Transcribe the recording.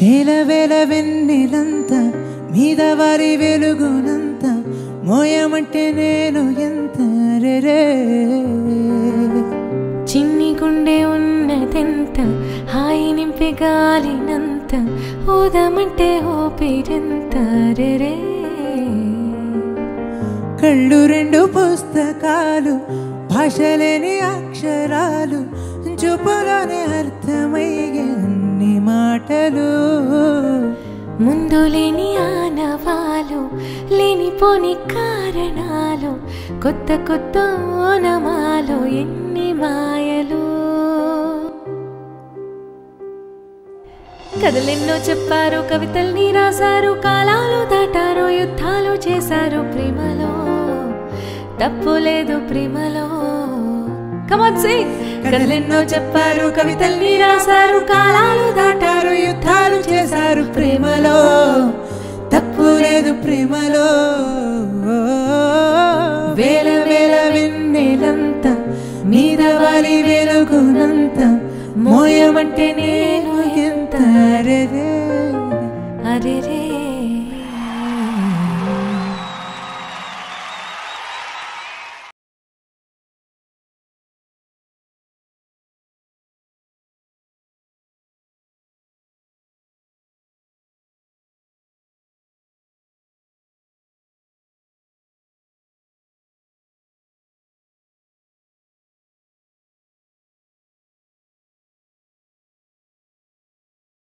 వేల వేల వెన్నెలంత మీద వారి వెలుగునంత మోయమంటే నేను ఎంత రే చిన్ని గుండె ఉన్నదెంత హాయి నింపే గాలినంత ఊదమంటే ఊపిరంత రే కళ్ళు రెండు పుస్తకాలు భాషలేని అక్షరాలు చూపులోనే అర్థమయ్యే అన్ని మాటలు ముందు లేని ఆనవాలు లేనిపోని కారణాలు కొత్త కొత్త ఓనమాలు ఎన్ని మాయలు కథలెన్నో చెప్పారు కవితల్ని రాశారు కాలాలు దాటారు యుద్ధాలు చేశారు ప్రేమలో తప్పు లేదు ప్రేమలో కథలెన్నో చెప్పారు కవితల్ని రాశారు కాలాలు దాటారు యుద్ధాలు చేశారు ప్రేమలో తప్పు లేదు ప్రేమలో వేల వేల వెన్నెలంత మీద వారి వెలుగునంత మోయమంటే నేను ఎంత అరే